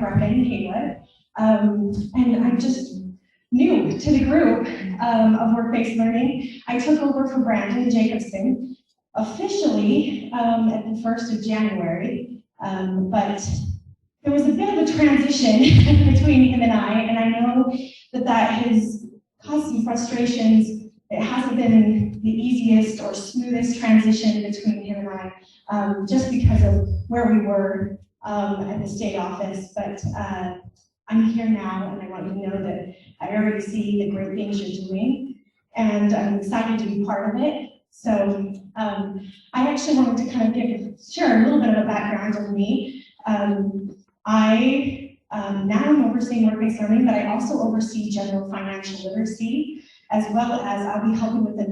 Breckon, Heyward, and I'm just new to the group of work-based learning. I took over for Brandon Jacobson officially at the 1st of January, but there was a bit of a transition between him and I know that has caused some frustrations. It hasn't been the easiest or smoothest transition between him and I, just because of where we were at the state office, but I'm here now, and I want you to know that I already see the great things you're doing, and I'm excited to be part of it. So I actually wanted to kind of share a little bit of a background on me. I now am overseeing work-based learning, but I also oversee general financial literacy, as well as I'll be helping with the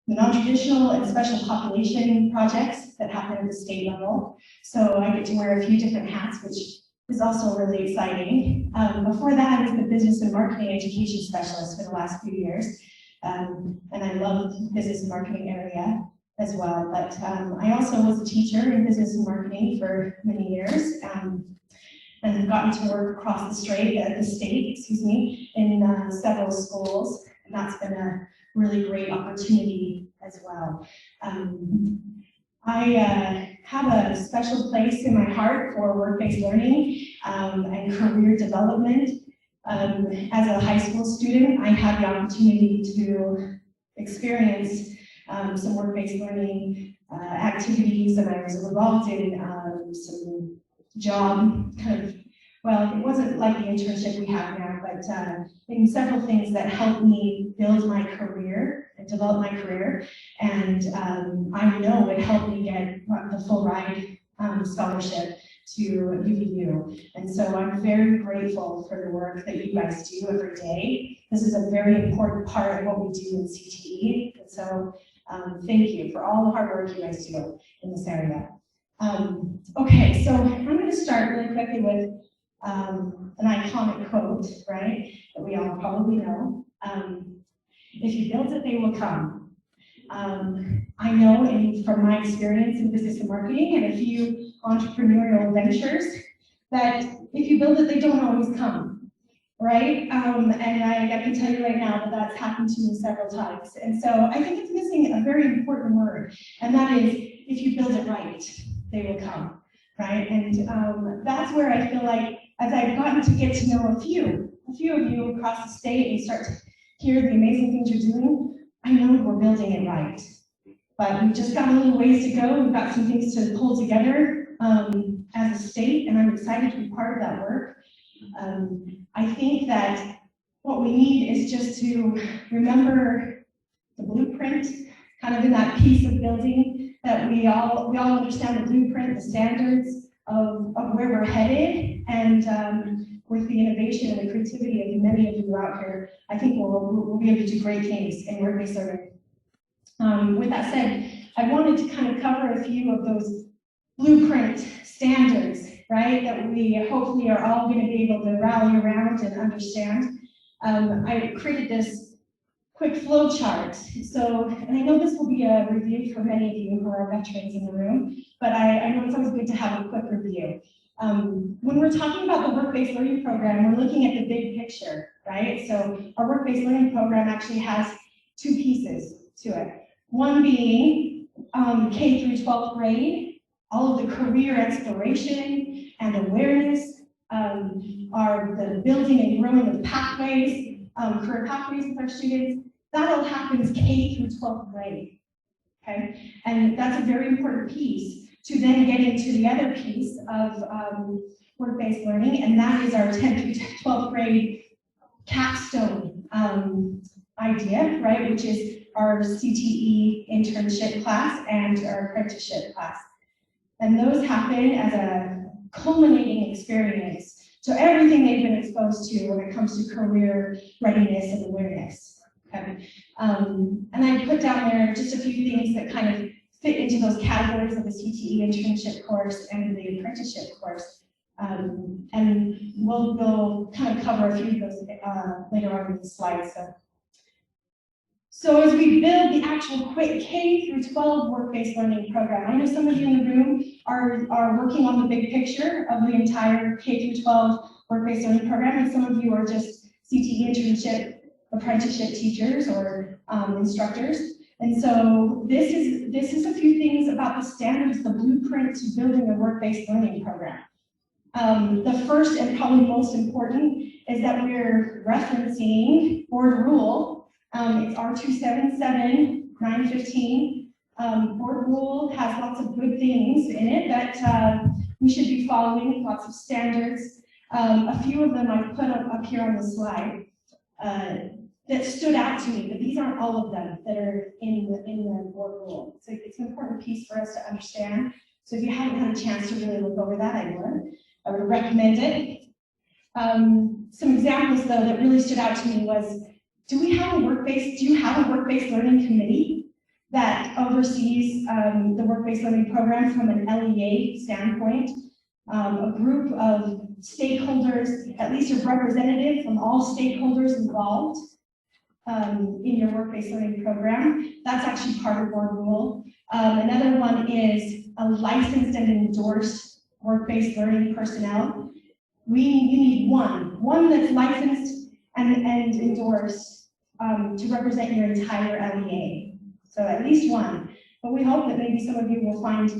non-traditional and special population projects that happen at the state level. So I get to wear a few different hats, which is also really exciting. Before that, I was the business and marketing education specialist for the last few years. And I love the business and marketing area as well. But I also was a teacher in business and marketing for many years, and have gotten to work across the state, in several schools. And that's been a really great opportunity as well. I have a special place in my heart for work-based learning and career development. As a high school student, I had the opportunity to experience some work-based learning activities, and I was involved in some job well, it wasn't like the internship we have now, but in several things that helped me build my career and develop my career. And I know it helped me get the full ride scholarship to UVU. And so I'm very grateful for the work that you guys do every day. This is a very important part of what we do in CTE. And so thank you for all the hard work you guys do in this area. Okay, so I'm going to start really quickly with an iconic quote, right, that we all probably know. If you build it, they will come. I know from my experience in business and marketing and a few entrepreneurial ventures that if you build it, they don't always come, right? And I can tell you right now that that's happened to me several times. And so I think it's missing a very important word, and that is, if you build it right, they will come, right? And that's where I feel like, as I've gotten to get to know a few of you across the state and start to hear the amazing things you're doing, I know we're building it right. But we've just got a little ways to go. We've got some things to pull together as a state, and I'm excited to be part of that work. I think that what we need is just to remember the blueprint, kind of in that piece of building, that we all understand the blueprint, the standards of where we're headed, and with the innovation and the creativity of many of you out here, I think we'll be able to do great things in work-based learning. With that said, I wanted to kind of cover a few of those blueprint standards, right, that we hopefully are all going to be able to rally around and understand. I created this quick flow chart. So, and I know this will be a review for many of you who are veterans in the room, but I know it's always good to have a quick review. When we're talking about the work-based learning program, we're looking at the big picture, right? So our work-based learning program actually has two pieces to it. One being K through 12th grade, all of the career exploration and awareness, are the building and growing of pathways, career pathways with our students. That all happens K through 12th grade, okay? And that's a very important piece to then get into the other piece of work-based learning, and that is our 10th through 12th grade capstone idea, right? Which is our CTE internship class and our apprenticeship class. And those happen as a culminating experience to everything they've been exposed to when it comes to career readiness and awareness. Okay. And I put down there just a few things that kind of fit into those categories of the CTE internship course and the apprenticeship course. And we'll kind of cover a few of those later on in the slides. So as we build the actual quick K through 12 work-based learning program, I know some of you in the room are working on the big picture of the entire K through 12 work-based learning program, and some of you are just CTE internship, apprenticeship teachers or instructors. And so this is a few things about the standards, the blueprint to building a work-based learning program. The first and probably most important is that we're referencing board rule. It's R277915. Board rule has lots of good things in it that we should be following, lots of standards. A few of them I've put up here on the slide that stood out to me, but these aren't all of them that are in the board rule. So it's an important piece for us to understand. So if you haven't had a chance to really look over that, I would recommend it. Some examples though that really stood out to me was, do you have a work-based learning committee that oversees the work-based learning program from an LEA standpoint? A group of stakeholders, at least a representative from all stakeholders involved in your work-based learning program. That's actually part of board rule. Another one is a licensed and endorsed work-based learning personnel. You need one that's licensed and endorsed to represent your entire LEA. So at least one. But we hope that maybe some of you will find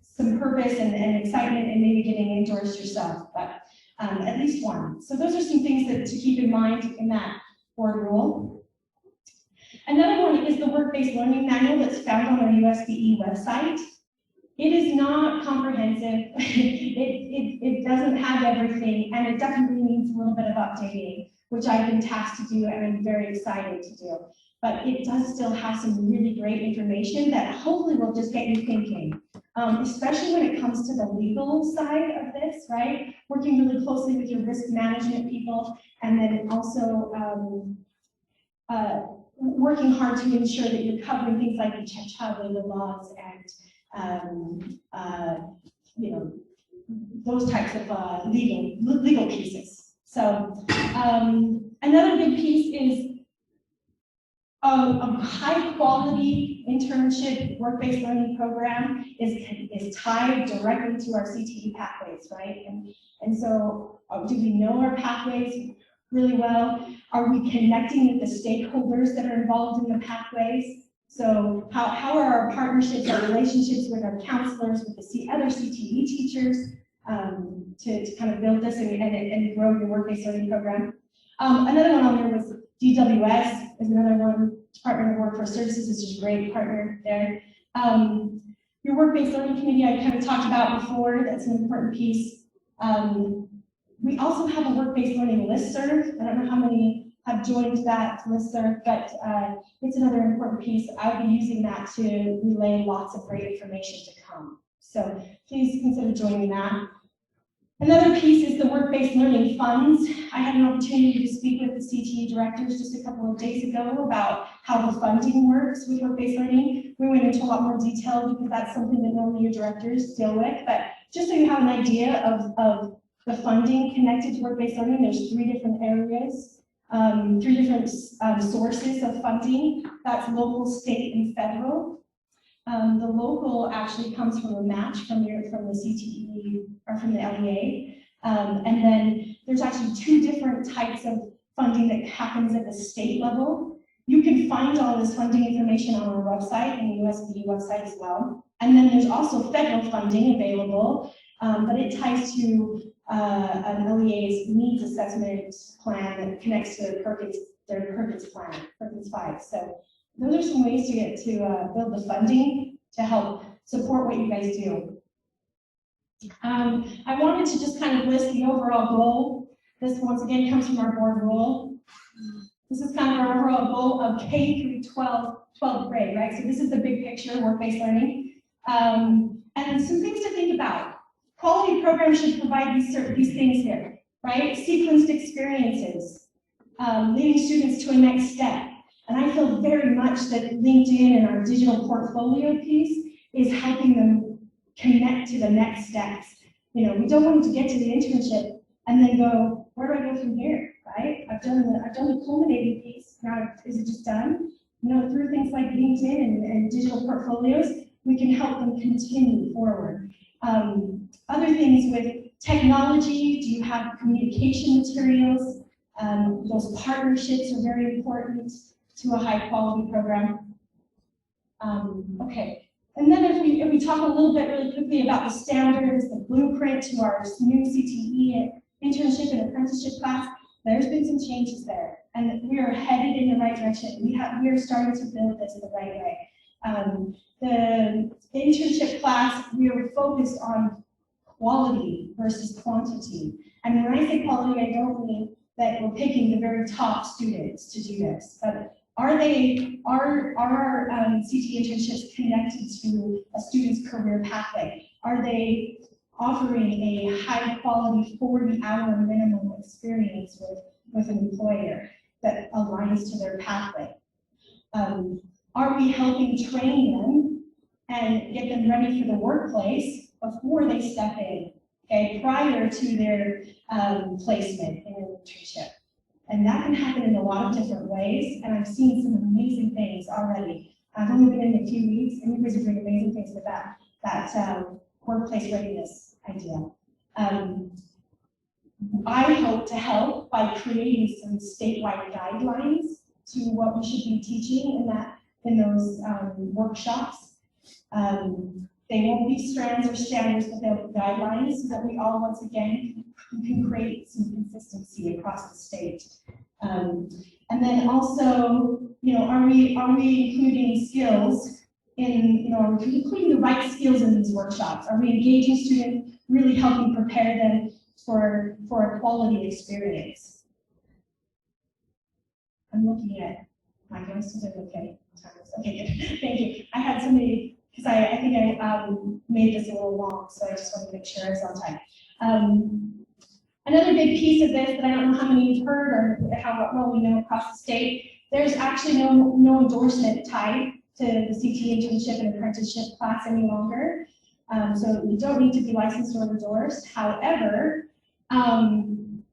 some purpose and excitement in maybe getting endorsed yourself, but at least one. So those are some things to keep in mind in that board rule. Another one is the work-based learning manual that's found on our USBE website. It is not comprehensive. It doesn't have everything, and it definitely needs a little bit of updating, which I've been tasked to do and I'm very excited to do. But it does still have some really great information that hopefully will just get you thinking, especially when it comes to the legal side of this, right? Working really closely with your risk management people, and then also working hard to ensure that you're covering things like the child labor laws and those types of legal pieces. So another big piece is a high quality internship work-based learning program is tied directly to our CTE pathways, right? And so do we know our pathways really well? Are we connecting with the stakeholders that are involved in the pathways? So how are our partnerships, our relationships with our counselors, with the other CTE teachers to kind of build this and grow your work-based learning program? Another one on there was DWS is another one, Department of Workforce Services is just a great partner there. Your work-based learning committee I kind of talked about before, that's an important piece. We also have a work-based learning listserv. I don't know how many have joined that listserv, but it's another important piece. I'll be using that to relay lots of great information to come. So please consider joining that. Another piece is the work-based learning funds. I had an opportunity to speak with the CTE directors just a couple of days ago about how the funding works with work-based learning. We went into a lot more detail because that's something that normally your directors deal with, but just so you have an idea of the funding connected to work-based learning, there's 3 different areas, 3 different sources of funding. That's local, state, and federal. The local actually comes from a match from the CTE or from the LEA. And then there's actually 2 different types of funding that happens at the state level. You can find all this funding information on our website and the USBE website as well. And then there's also federal funding available, but it ties to an LEA's needs assessment plan that connects to their Perkins plan, Perkins 5. So those are some ways to get to build the funding to help support what you guys do. I wanted to just kind of list the overall goal. This once again comes from our board rule. This is kind of our overall goal of K through 12th grade, right? So this is the big picture, work-based learning. And some things to think about. Quality programs should provide these things here, right? Sequenced experiences, leading students to a next step. And I feel very much that LinkedIn and our digital portfolio piece is helping them connect to the next steps. You know, we don't want them to get to the internship and then go, where do I go from here, right? I've done the culminating piece. Now, is it just done? No, through things like LinkedIn and digital portfolios, we can help them continue forward. Other things with technology, do you have communication materials? Those partnerships are very important to a high quality program. Okay, and then if we talk a little bit really quickly about the standards, the blueprint to our new CTE internship and apprenticeship class, there's been some changes there, and we are headed in the right direction. We are starting to build this the right way. The internship class, we are focused on quality versus quantity. And when I say quality, I don't mean that we're picking the very top students to do this, but are our CTE internships connected to a student's career pathway? Are they offering a high quality 40-hour minimum experience with an employer that aligns to their pathway? Are we helping train them and get them ready for the workplace before they step in, okay, prior to their placement in an internship? And that can happen in a lot of different ways, and I've seen some amazing things already. I've only been in a few weeks, and you guys are doing amazing things with that workplace readiness idea. I hope to help by creating some statewide guidelines to what we should be teaching in those workshops. They won't be strands or standards, but they'll be guidelines so that we all, once again, can create some consistency across the state. And then also, are we including skills in, are we including the right skills in these workshops? Are we engaging students, really helping prepare them for a quality experience? I'm looking at my notes. Is it okay? Okay, good. Thank you. I had somebody, because I think I made this a little long, so I just want to make sure it's on time. Another big piece of this that I don't know how many you've heard or how well we know across the state, there's actually no endorsement tied to the CTE internship and apprenticeship class any longer. So you don't need to be licensed or endorsed. However, and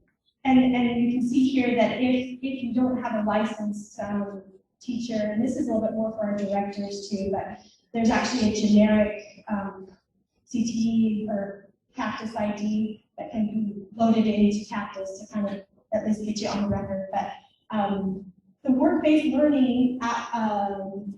you can see here that if you don't have a licensed teacher, and this is a little bit more for our directors too, but there's actually a generic CTE or Cactus ID that can be loaded into Cactus to kind of at least get you on the record. But the work-based learning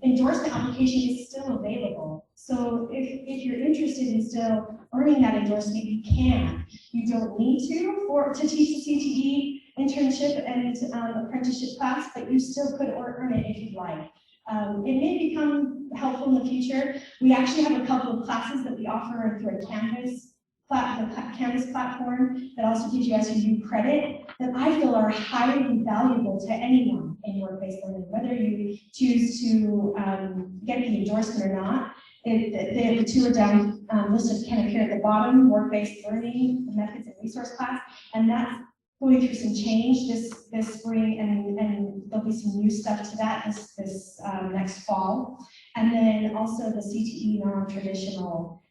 endorsement application is still available. So if you're interested in still earning that endorsement, you can. You don't need to teach the CTE internship and apprenticeship class, but you still could earn it if you'd like. It may become helpful in the future. We actually have a couple of classes that we offer through a Canvas platform that also gives you SUU credit that I feel are highly valuable to anyone in work-based learning, whether you choose to get the endorsement or not. The two are down listed kind of here at the bottom: work-based learning, methods and resource class, and that's going through some change this spring, and there'll be some new stuff to that this next fall, and then also the CTE non-traditional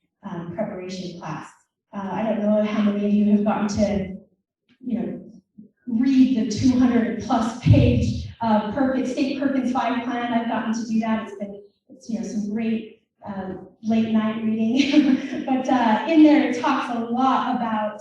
preparation class. I don't know how many of you have gotten to, read the 200+ page State Perkins 5 plan. I've gotten to do that. It's some great late night reading, but in there it talks a lot about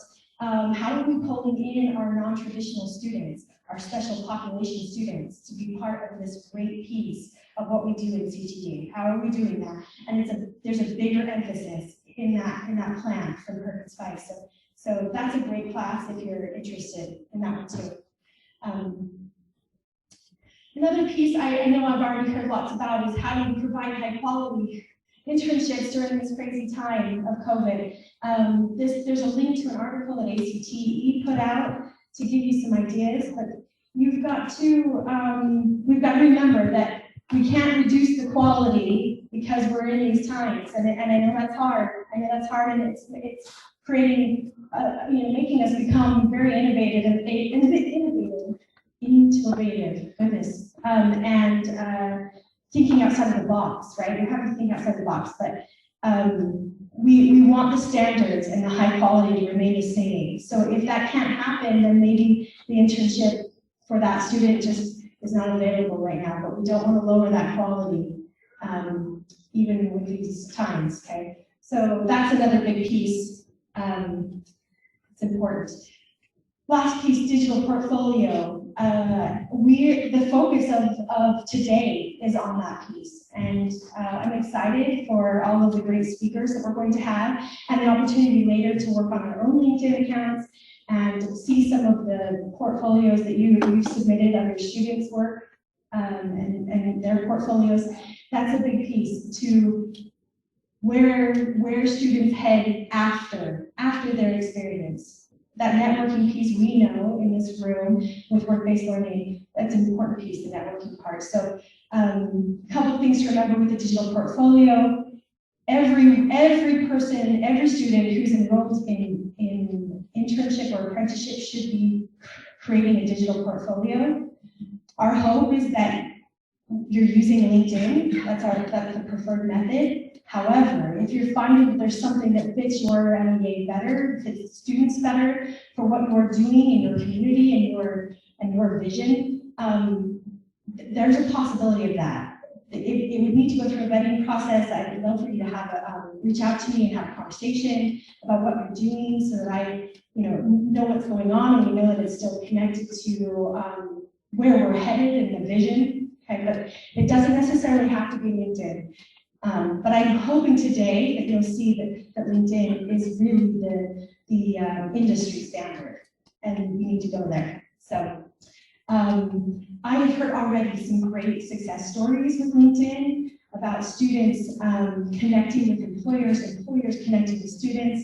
how are we pulling in our non-traditional students, our special population students, to be part of this great piece of what we do in CTE. How are we doing that? And there's a bigger emphasis in that plan from Perkins 5. So that's a great class if you're interested in that one too. Another piece I know I've already heard lots about is how do we provide high quality internships during this crazy time of COVID. There's a link to an article that ACTE put out to give you some ideas, but we've got to remember that we can't reduce the quality because we're in these times, and I know that's hard. And it's creating, making us become very innovative, goodness, and thinking outside of the box, right? We have to think outside the box, but we want the standards and the high quality to remain the same. So if that can't happen, then maybe the internship for that student just is not available right now, but we don't want to lower that quality, even with these times, okay? So that's another big piece. It's important. Last piece, digital portfolio. The focus of today is on that piece, and I'm excited for all of the great speakers that we're going to have, and the opportunity later to work on our own LinkedIn accounts and see some of the portfolios that you've submitted of your students' work and their portfolios. That's a big piece to where students head after their experience. That networking piece, we know in this room with work-based learning, that's an important piece, the networking part. So a couple of things to remember with the digital portfolio. Every person, every student who's enrolled in internship or apprenticeship should be creating a digital portfolio. Our hope is that you're using LinkedIn, that's the preferred method. However, if you're finding that there's something that fits your MEA better, fits students better for what you're doing in your community and your vision, there's a possibility of that. It would need to go through a vetting process. I'd love for you to have reach out to me and have a conversation about what you're doing so that I know what's going on and we know that it's still connected to where we're headed and the vision. Okay, but it doesn't necessarily have to be LinkedIn. But I'm hoping today that you'll see that LinkedIn is really the industry standard, and you need to go there. So I have heard already some great success stories with LinkedIn about students connecting with employers, employers connecting with students.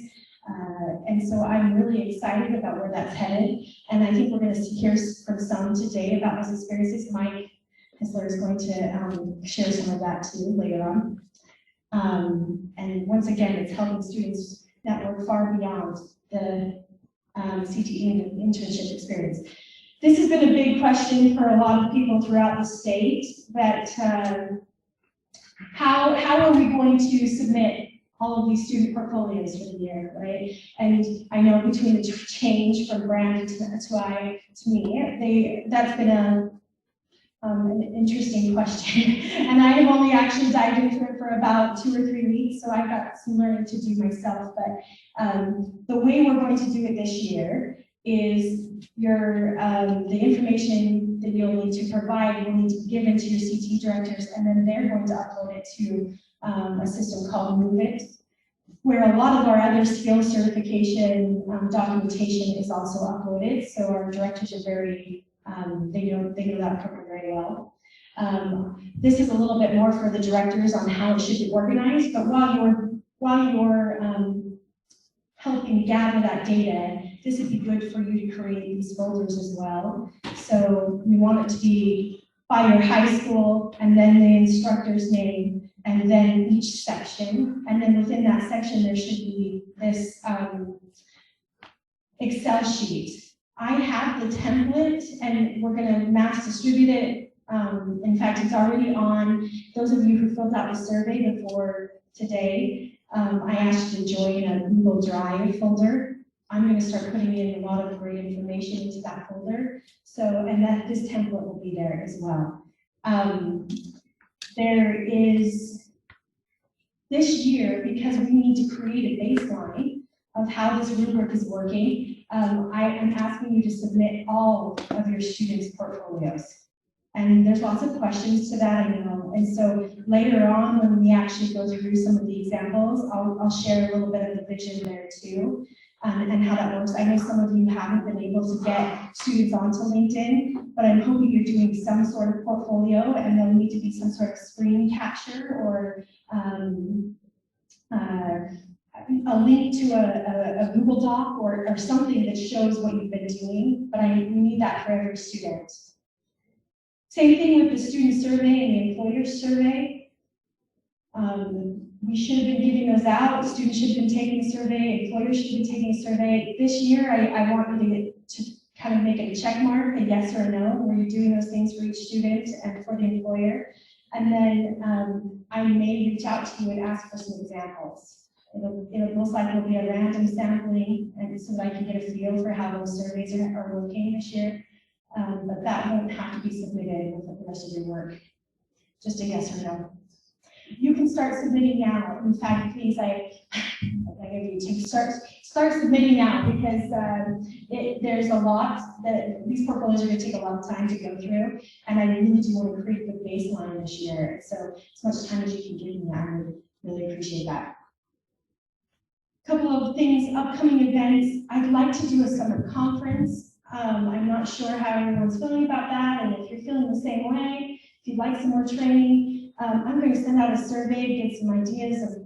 And so I'm really excited about where that's headed. And I think we're going to hear from some today about those experiences. Mike Hessler is going to share some of that too later on. And once again, it's helping students network far beyond the CTE and internship experience. This has been a big question for a lot of people throughout the state, that how are we going to submit all of these student portfolios for the year, right? And I know between the change from brand to me, that's been an interesting question. And I have only actually dived into it for about 2 or 3 weeks, so I've got some learning to do myself. But the way we're going to do it this year is the information that you'll need to provide will need to be given to your CT directors, and then they're going to upload it to a system called Move It, where a lot of our other skills certification documentation is also uploaded. So our directors are very they know that program very well. This is a little bit more for the directors on how it should be organized, but while you're helping gather that data, this would be good for you to create these folders as well. So we want it to be by your high school, and then the instructor's name, and then each section, and then within that section there should be this Excel sheet. I have the template, and we're going to mass distribute it. In fact, it's already on. Those of you who filled out the survey before today, I asked you to join a Google Drive folder. I'm going to start putting in a lot of great information into that folder. So, and that this template will be there as well. There is, this year, because we need to create a baseline of how this rubric is working, I am asking you to submit all of your students' portfolios. And there's lots of questions to that, I know. And so later on, when we actually go through some of the examples, I'll share a little bit of the vision there too, and how that works. I know some of you haven't been able to get students onto LinkedIn, but I'm hoping you're doing some sort of portfolio, and there'll need to be some sort of screen capture or a link to a Google Doc or something that shows what you've been doing, but we need that for every student. Same thing with the student survey and the employer survey. We should have been giving those out. Students should have been taking a survey, employers should have been taking a survey. This year, I want you to kind of make it a check mark, a yes or a no. Were you doing those things for each student and for the employer? And then I may reach out to you and ask for some examples. It'll most likely be a random sampling, and so that I can get a feel for how those surveys are working this year. but that won't have to be submitted with the rest of your work. Just a yes or no. You can start submitting now. In fact, please, I give you to start submitting now, because there's a lot that these portfolios are going to take a lot of time to go through, and I really do want to create the baseline this year. So as much time as you can give me, I would really appreciate that. Couple of things, upcoming events. I'd like to do a summer conference. I'm not sure how everyone's feeling about that, and if you're feeling the same way, if you'd like some more training, I'm going to send out a survey, get some ideas of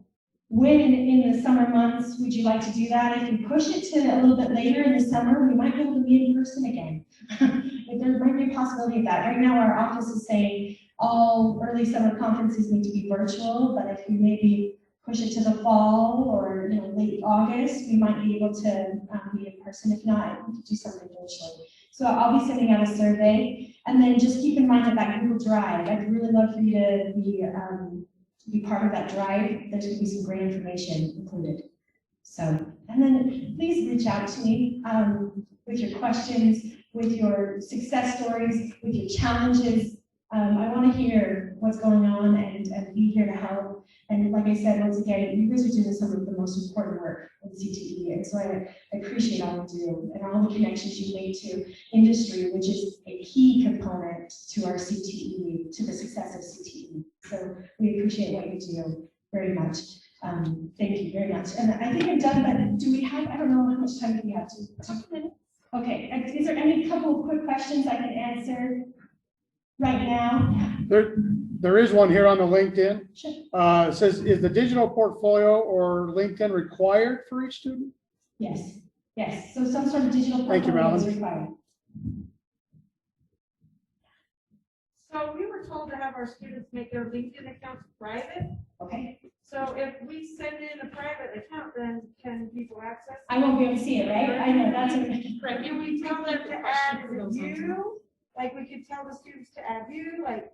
when in the summer months would you like to do that. If you push it to a little bit later in the summer, we might be able to meet in person again. There might be a possibility of that. Right now, our office is saying all early summer conferences need to be virtual, but if we maybe push it to the fall or late August, we might be able to meet in person. If not, we could do something virtually. So I'll be sending out a survey, and then just keep in mind that Google Drive. I'd really love for you to be part of that drive. There's going to be some great information included. So, and then please reach out to me with your questions, with your success stories, with your challenges. I want to hear what's going on and be here to help. And like I said, once again, you guys are doing some of the most important work in CTE. And so I appreciate all you do and all the connections you made to industry, which is a key component to our CTE, to the success of CTE. So we appreciate what you do very much. Thank you very much. And I think I'm done, but do we have, I don't know how much time do we have to? A couple minutes. Okay, is there any couple of quick questions I can answer right now? There is one here on the LinkedIn. Sure. It says, is the digital portfolio or LinkedIn required for each student? Yes, yes. So some sort of digital Thank you, portfolio is Madeline. required. So we were told to have our students make their LinkedIn accounts private. Okay. So if we send in a private account, then can people access it? I won't be able to see it, right? I know, that's okay. Can we tell them to add you? Like we could tell the students to add you, like,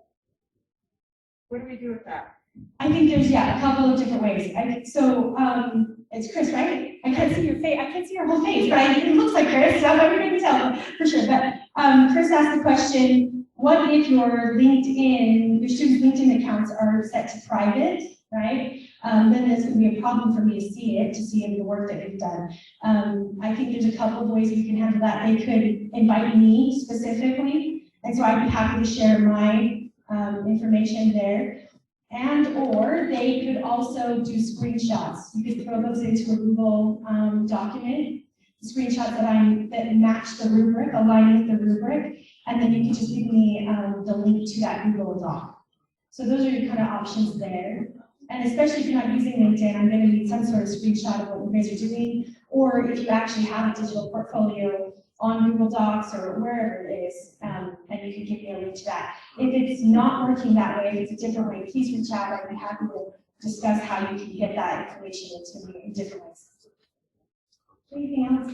what do we do with that? I think there's, a couple of different ways. It's Chris, right? I can't see your face, I can't see your whole face, but it looks like Chris, so everybody can tell for sure. But Chris asked the question, what if your students' LinkedIn accounts are set to private, right? Then there's going to be a problem for me to see the work that you've done. I think there's a couple of ways we can handle that. They could invite me specifically, and so I'd be happy to share my information there. And or they could also do screenshots. You could throw those into a Google document, screenshots that match the rubric, align with the rubric, and then you can just give me the link to that Google Doc. So those are your kind of options there. And especially if you're not using LinkedIn, I'm going to need some sort of screenshot of what you guys are doing, or if you actually have a digital portfolio on Google Docs or wherever it is, and you can give me a link to that. If it's not working that way, if it's a different way, please reach out. I'd be happy to discuss how you can get that information into me in different ways. Anything else?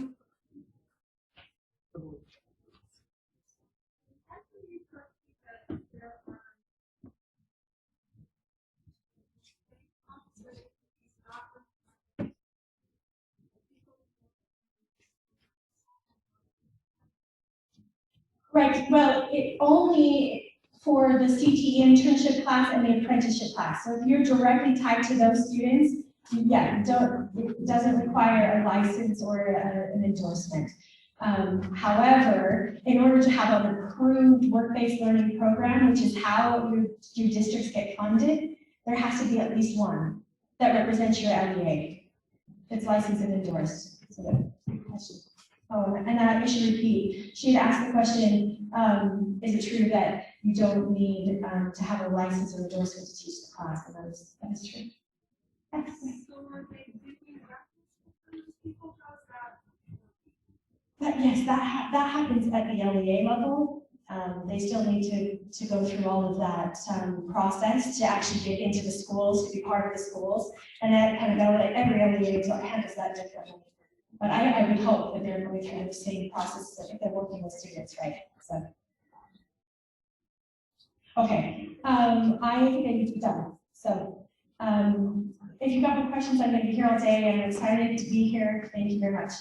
Right, well, it only for the CTE internship class and the apprenticeship class. So if you're directly tied to those students, it doesn't require a license or an endorsement. However, in order to have an approved work-based learning program, which is how your districts get funded, there has to be at least one that represents your LEA. It's licensed and endorsed. So good question. Oh, and I should repeat, she had asked the question, is it true that you don't need to have a license or endorsement to teach the class? And that is true. Yes. Yes, that happens at the LEA level. They still need to go through all of that process to actually get into the schools, to be part of the schools. And that kind of every LEA handles that differently. But I would hope that they're going through the same process if they're working with students, right? So, okay, I think I need to be done. So, if you've got more questions, I'm going to be here all day. I'm excited to be here. Thank you very much.